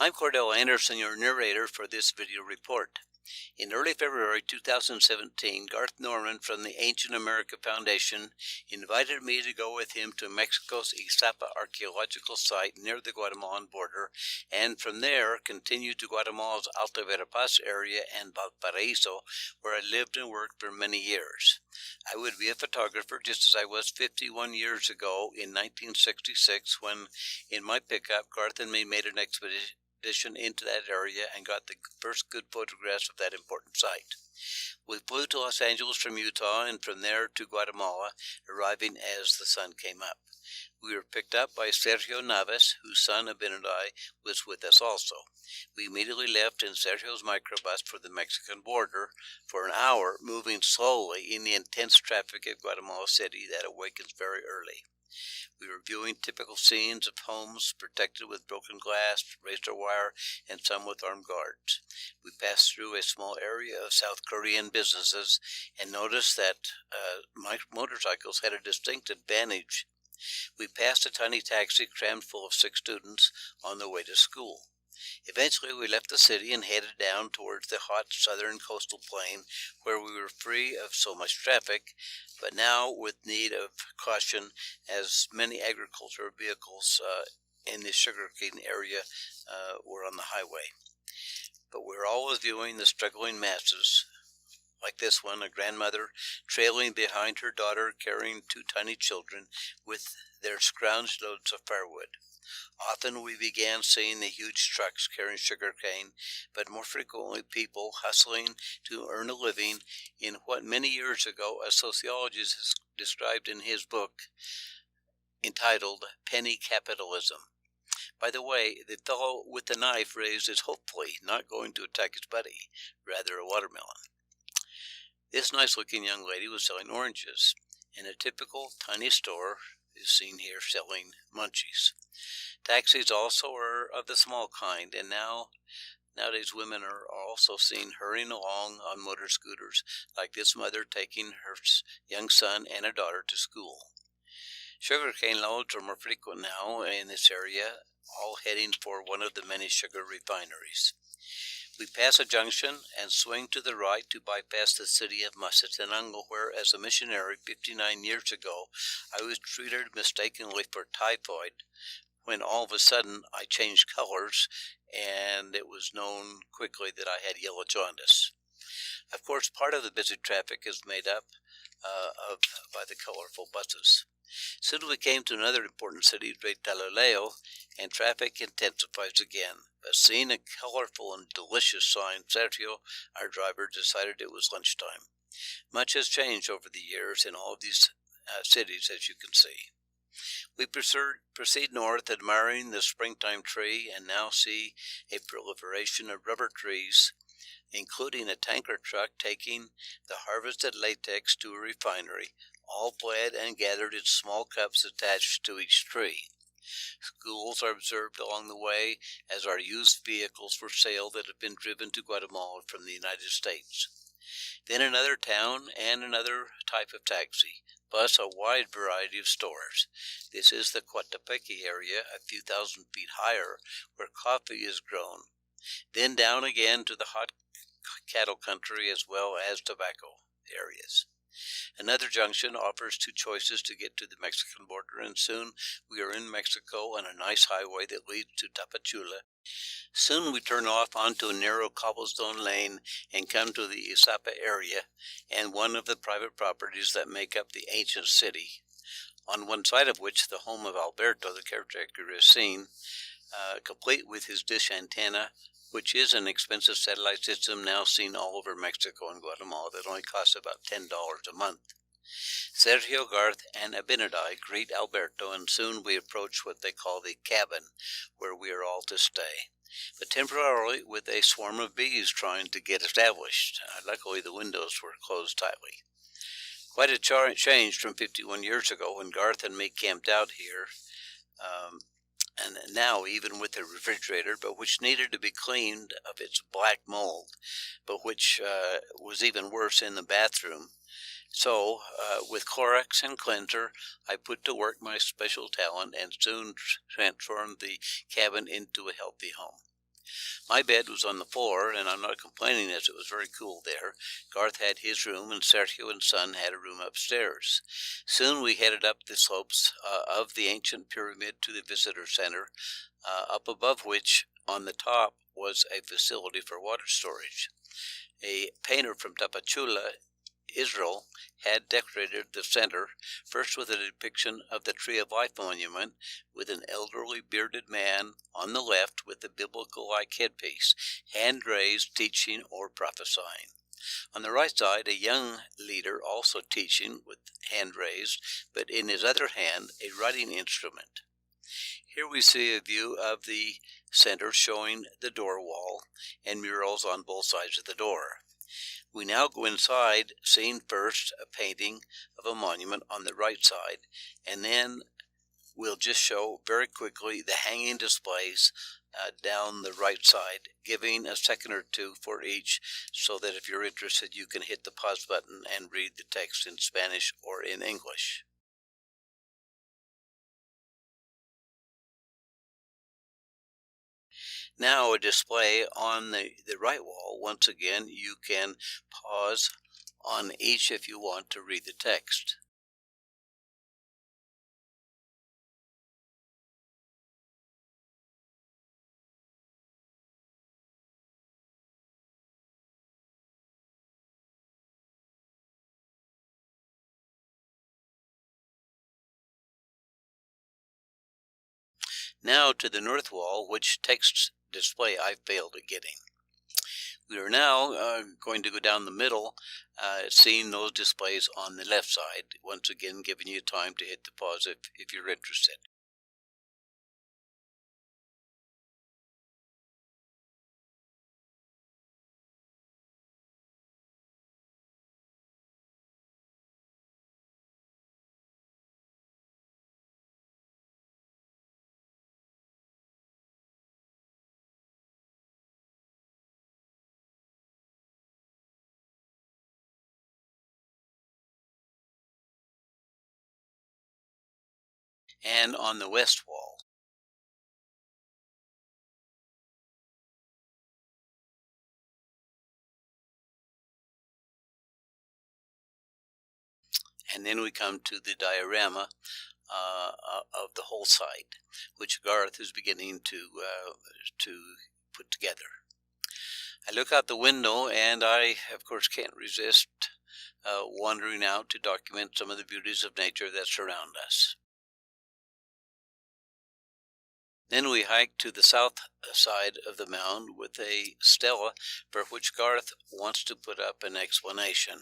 I'm Cordell Anderson, your narrator for this video report. In early February 2017, Garth Norman from the Ancient America Foundation invited me to go with him to Mexico's IZAPA archaeological site near the Guatemalan border, and from there continue to Guatemala's Alta Verapaz area and Valparaiso, where I lived and worked for many years. I would be a photographer just as I was 51 years ago in 1966 when, in my pickup, Garth and me made an expedition into that area and got the first good photographs of that important site. We flew to Los Angeles from Utah and from there to Guatemala, arriving as the sun came up. We were picked up by Sergio Navas, whose son Abinadi was with us also. We immediately left in Sergio's microbus for the Mexican border for an hour, moving slowly in the intense traffic of Guatemala City that awakens very early. We were viewing typical scenes of homes protected with broken glass, razor wire, and some with armed guards. We passed through a small area of South Korean businesses and noticed that motorcycles had a distinct advantage. We passed a tiny taxi crammed full of sick students on the way to school. Eventually, we left the city and headed down towards the hot southern coastal plain where we were free of so much traffic, but now with need of caution as many agricultural vehicles in the sugarcane area were on the highway. But we're always viewing the struggling masses, like this one, a grandmother trailing behind her daughter carrying two tiny children with their scrounged loads of firewood. Often we began seeing the huge trucks carrying sugarcane, but more frequently people hustling to earn a living in what many years ago a sociologist described in his book entitled Penny Capitalism. By the way, the fellow with the knife raised is hopefully not going to attack his buddy, rather a watermelon. This nice-looking young lady was selling oranges. In a typical tiny store is seen here selling munchies. Taxis also are of the small kind, and nowadays women are also seen hurrying along on motor scooters, like this mother taking her young son and a daughter to school. Sugarcane loads are more frequent now in this area, all heading for one of the many sugar refineries. We pass a junction and swing to the right to bypass the city of Mazatenango, where, as a missionary 59 years ago, I was treated mistakenly for typhoid, when all of a sudden I changed colors and it was known quickly that I had yellow jaundice. Of course, part of the busy traffic is made up by the colorful buses. Soon we came to another important city, Retaloleo, and traffic intensifies again. But seeing a colorful and delicious sign, Sergio, our driver, decided it was lunchtime. Much has changed over the years in all of these cities, as you can see. We proceed north, admiring the springtime tree, and now see a proliferation of rubber trees, including a tanker truck taking the harvested latex to a refinery, all bled and gathered in small cups attached to each tree. Schools are observed along the way, as are used vehicles for sale that have been driven to Guatemala from the United States. Then another town and another type of taxi, plus a wide variety of stores. This is the Coatepeque area, a few thousand feet higher, where coffee is grown. Then down again to the hot cattle country as well as tobacco areas. Another junction offers two choices to get to the Mexican border, and soon we are in Mexico on a nice highway that leads to Tapachula. Soon we turn off onto a narrow cobblestone lane and come to the IZAPA area and one of the private properties that make up the ancient city, on one side of which the home of Alberto, the caretaker, is seen, complete with his dish antenna, which is an expensive satellite system now seen all over Mexico and Guatemala that only costs about $10 a month. Sergio, Garth, and Abinadi greet Alberto, and soon we approach what they call the cabin, where we are all to stay, but temporarily with a swarm of bees trying to get established. Luckily, the windows were closed tightly. Quite a change from 51 years ago when Garth and me camped out here, and now even with the refrigerator, but which needed to be cleaned of its black mold, but which was even worse in the bathroom. So, with Clorox and cleanser, I put to work my special talent and soon transformed the cabin into a healthy home. My bed was on the floor, and I'm not complaining as it was very cool there. Garth had his room, and Sergio and Son had a room upstairs. Soon we headed up the slopes of the ancient pyramid to the visitor center, up above which, on the top, was a facility for water storage. A painter from Tapachula, Israel, had decorated the center, first with a depiction of the Tree of Life monument, with an elderly bearded man on the left with a biblical-like headpiece, hand-raised, teaching or prophesying. On the right side, a young leader also teaching with hand raised, but in his other hand, a writing instrument. Here we see a view of the center showing the door wall and murals on both sides of the door. We now go inside, seeing first a painting of a monument on the right side, and then we'll just show very quickly the hanging displays down the right side, giving a second or two for each, so that if you're interested, you can hit the pause button and read the text in Spanish or in English. Now a display on the right wall. Once again, you can pause on each if you want to read the text. Now to the north wall, which text display I failed at getting. We are now going to go down the middle, seeing those displays on the left side, once again giving you time to hit the pause if you're interested. And on the west wall. And then we come to the diorama of the whole site, which Garth is beginning to put together. I look out the window, and I, of course, can't resist wandering out to document some of the beauties of nature that surround us. Then we hike to the south side of the mound with a stela for which Garth wants to put up an explanation.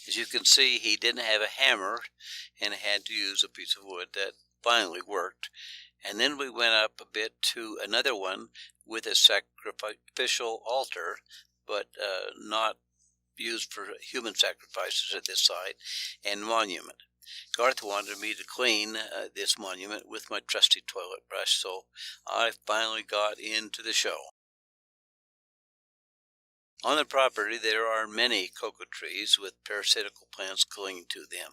As you can see, he didn't have a hammer and had to use a piece of wood that finally worked. And then we went up a bit to another one with a sacrificial altar, but not used for human sacrifices at this site, and monument. Garth wanted me to clean this monument with my trusty toilet brush, so I finally got into the show. On the property there are many cocoa trees with parasitical plants clinging to them,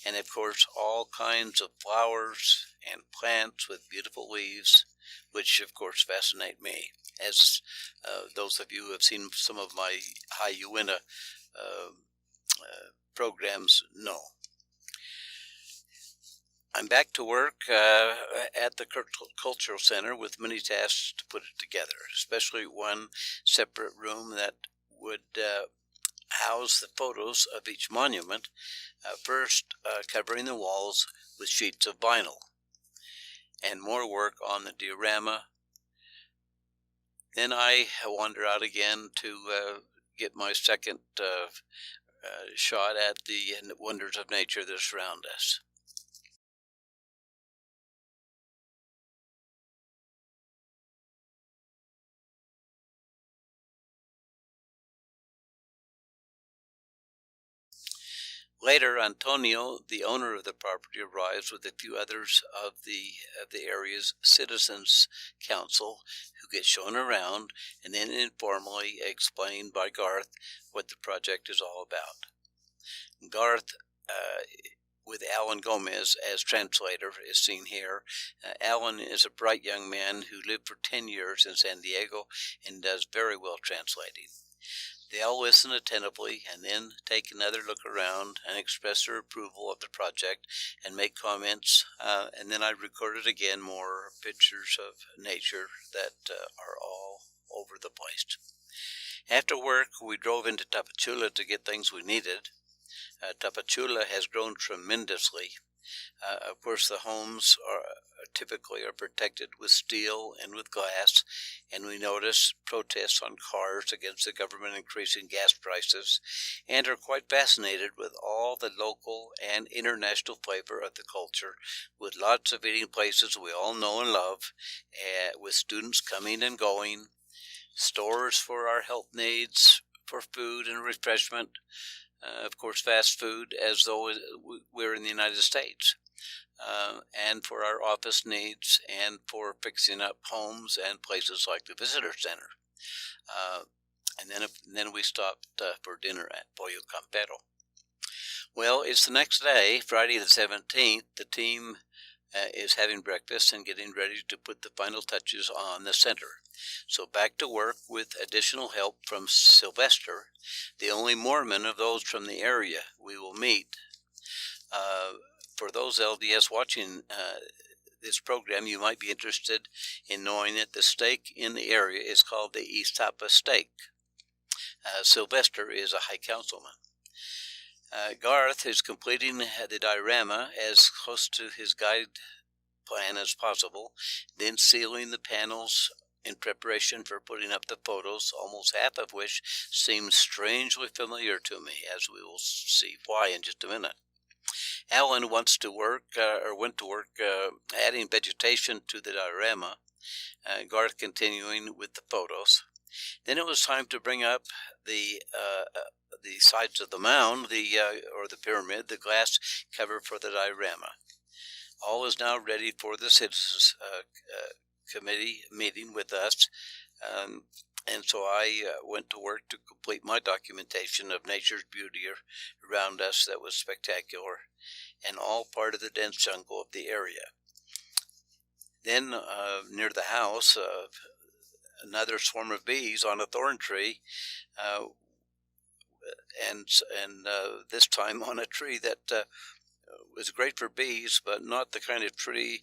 and of course all kinds of flowers and plants with beautiful leaves, which of course fascinate me, as those of you who have seen some of my High Uinta programs know. I'm back to work at the Cultural Center with many tasks to put it together, especially one separate room that would house the photos of each monument, first covering the walls with sheets of vinyl, and more work on the diorama. Then I wander out again to get my second shot at the wonders of nature that surround us. Later, Antonio, the owner of the property, arrives with a few others of the area's citizens' council, who get shown around and then informally explained by Garth what the project is all about. Garth with Alan Gomez as translator, is seen here. Alan is a bright young man who lived for 10 years in San Diego and does very well translating. They all listen attentively and then take another look around and express their approval of the project and make comments, and then I recorded again more pictures of nature that are all over the place. After work, we drove into Tapachula to get things we needed. Tapachula has grown tremendously. Of course, the homes typically are protected with steel and with glass, and we notice protests on cars against the government increasing gas prices, and are quite fascinated with all the local and international flavor of the culture, with lots of eating places we all know and love, with students coming and going, stores for our health needs, for food and refreshment, of course fast food as though we're in the United States, and for our office needs and for fixing up homes and places like the visitor center. And then we stopped for dinner at Pollo Campero. Well, it's the next day, Friday the 17th. The team is having breakfast and getting ready to put the final touches on the center. So back to work with additional help from Sylvester, the only Mormon of those from the area we will meet. For those LDS watching this program, you might be interested in knowing that the stake in the area is called the IZAPA stake. Sylvester is a high councilman. Garth is completing the diorama as close to his guide plan as possible, then sealing the panels in preparation for putting up the photos, almost half of which seems strangely familiar to me, as we will see why in just a minute. Alan went to work adding vegetation to the diorama, Garth continuing with the photos. Then it was time to bring up the sides of the mound, or the pyramid, the glass cover for the diorama. All is now ready for the citizens committee meeting with us, and so I went to work to complete my documentation of nature's beauty around us that was spectacular, and all part of the dense jungle of the area. Then near the house, another swarm of bees on a thorn tree, and this time on a tree that was great for bees, but not the kind of tree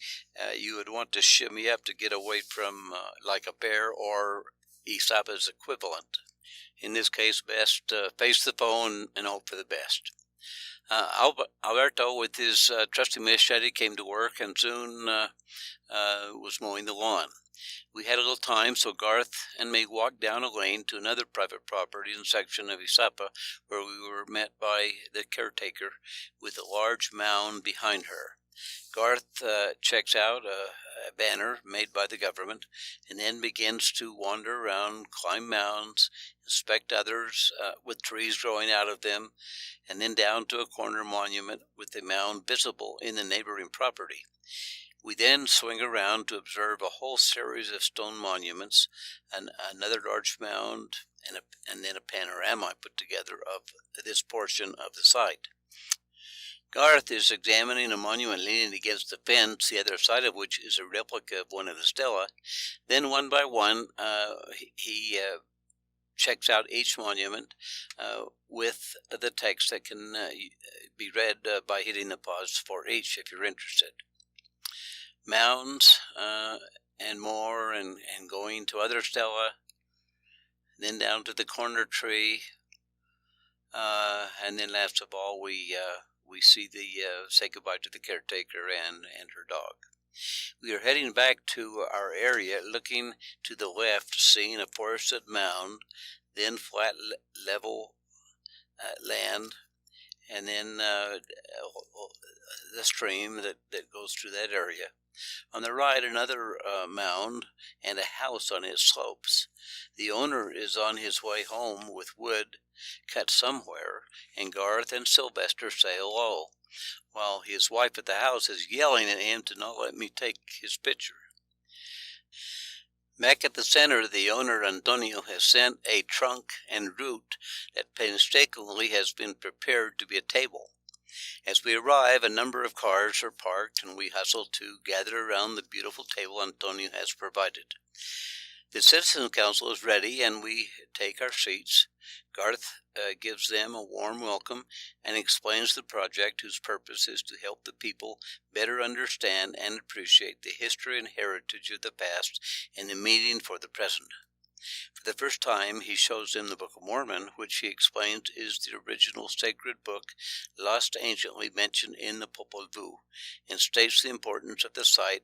you would want to shimmy up to get away from, like a bear or IZAPA's equivalent. In this case, best face the phone and hope for the best. Alberto, with his trusty machete, came to work and soon was mowing the lawn. We had a little time, so Garth and me walked down a lane to another private property and section of IZAPA, where we were met by the caretaker with a large mound behind her. Garth checks out a banner made by the government, and then begins to wander around, climb mounds, inspect others with trees growing out of them, and then down to a corner monument with the mound visible in the neighboring property. We then swing around to observe a whole series of stone monuments, and another large mound, and then a panorama put together of this portion of the site. Garth is examining a monument leaning against the fence, the other side of which is a replica of one of the stela. Then one by one, he checks out each monument with the text that can be read by hitting the pause for each if you're interested. Mounds and more, and going to other stela, then down to the corner tree, and then last of all we see say goodbye to the caretaker and her dog. We are heading back to our area, looking to the left, seeing a forested mound, then flat level land, and then the stream that goes through that area. On the right, another mound and a house on its slopes. The owner is on his way home with wood cut somewhere, and Garth and Sylvester say hello, while his wife at the house is yelling at him to not let me take his picture. Back at the center, the owner, Antonio, has sent a trunk and root that painstakingly has been prepared to be a table. As we arrive, a number of cars are parked, and we hustle to gather around the beautiful table Antonio has provided. The Citizens Council is ready, and we take our seats. Garth gives them a warm welcome and explains the project, whose purpose is to help the people better understand and appreciate the history and heritage of the past and the meaning for the present. For the first time, he shows them the Book of Mormon, which he explains is the original sacred book lost anciently mentioned in the Popol Vuh, and states the importance of the site,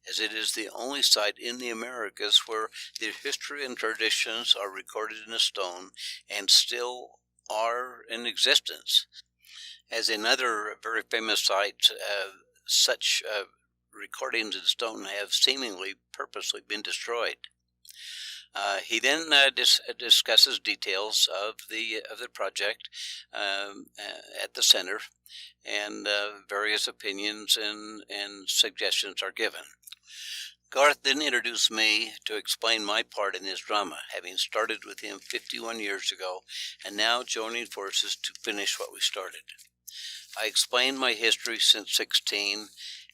as it is the only site in the Americas where their history and traditions are recorded in a stone and still are in existence. As in other very famous sites, such recordings in stone have seemingly purposely been destroyed. He then discusses details of the project at the center, and various opinions and suggestions are given. Garth then introduced me to explain my part in this drama, having started with him 51 years ago, and now joining forces to finish what we started. I explained my history since 16,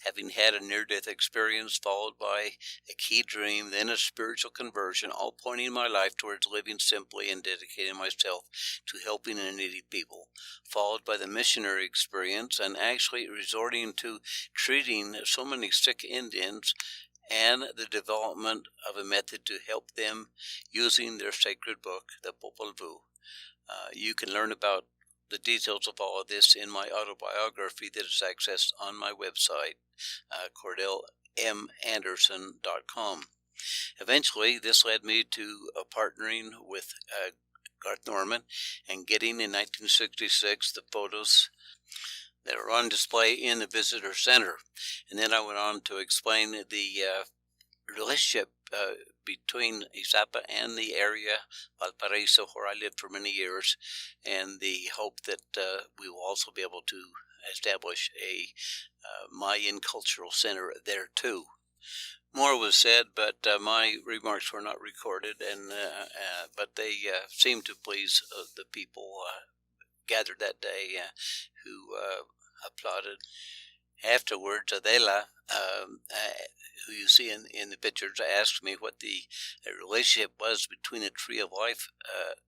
having had a near-death experience followed by a key dream, then a spiritual conversion, all pointing my life towards living simply and dedicating myself to helping the needy people, followed by the missionary experience and actually resorting to treating so many sick Indians, and the development of a method to help them using their sacred book, the Popol Vuh. You can learn about the details of all of this in my autobiography that is accessed on my website, CordellMAnderson.com. Eventually, this led me to partnering with Garth Norman and getting in 1966 the photos that are on display in the visitor center. And then I went on to explain the relationship between IZAPA and the area, Valparaiso, where I lived for many years, and the hope that we will also be able to establish a Mayan cultural center there too. More was said, but my remarks were not recorded, and but they seemed to please the people gathered that day who applauded. Afterwards, Adela, who you see in the pictures, asked me what the relationship was between the Tree of Life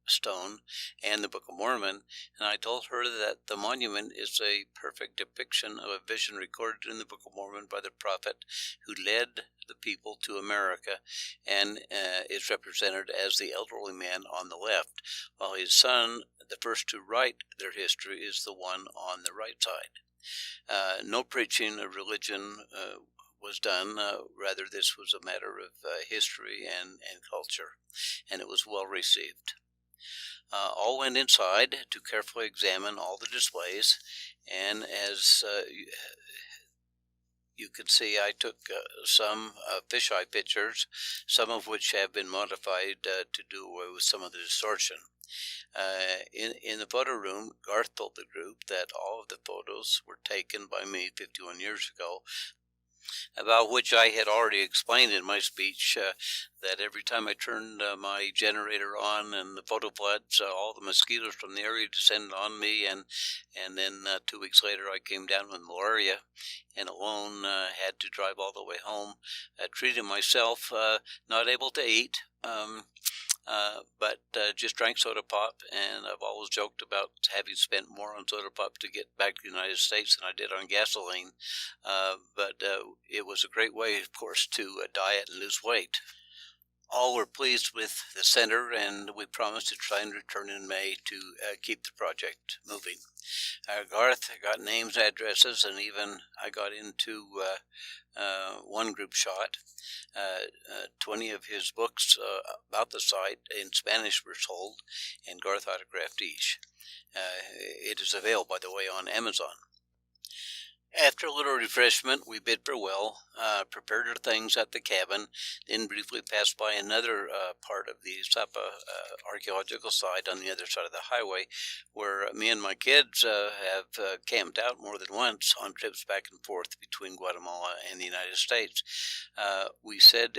stone and the Book of Mormon, and I told her that the monument is a perfect depiction of a vision recorded in the Book of Mormon by the prophet who led the people to America, and is represented as the elderly man on the left, while his son, the first to write their history, is the one on the right side. No preaching of religion was done. Rather, this was a matter of history and culture, and it was well received. All went inside to carefully examine all the displays, and as you can see, I took some fisheye pictures, some of which have been modified to do away with some of the distortion. In the photo room, Garth told the group that all of the photos were taken by me 51 years ago, about which I had already explained in my speech, that every time I turned my generator on and the photo floods, all the mosquitoes from the area descended on me, and then 2 weeks later I came down with malaria and alone had to drive all the way home, treating myself, not able to eat, but just drank soda pop, and I've always joked about having spent more on soda pop to get back to the United States than I did on gasoline, but it was a great way, of course, to diet and lose weight. All were pleased with the center, and we promised to try and return in May to keep the project moving. Garth got names, addresses, and even I got into one group shot. 20 of his books about the site in Spanish were sold, and Garth autographed each. It is available, by the way, on Amazon. After a little refreshment, we bid farewell, prepared our things at the cabin, then briefly passed by another part of the IZAPA archaeological site on the other side of the highway, where me and my kids have camped out more than once on trips back and forth between Guatemala and the United States. We said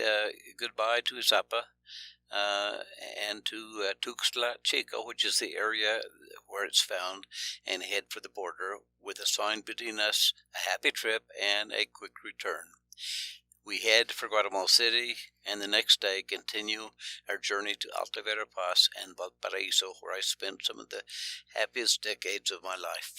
goodbye to IZAPA, and to Tuxtla Chica, which is the area where it's found, and head for the border with a sign bidding us a happy trip and a quick return. We head for Guatemala City, and the next day continue our journey to Alta Verapaz and Valparaiso, where I spent some of the happiest decades of my life.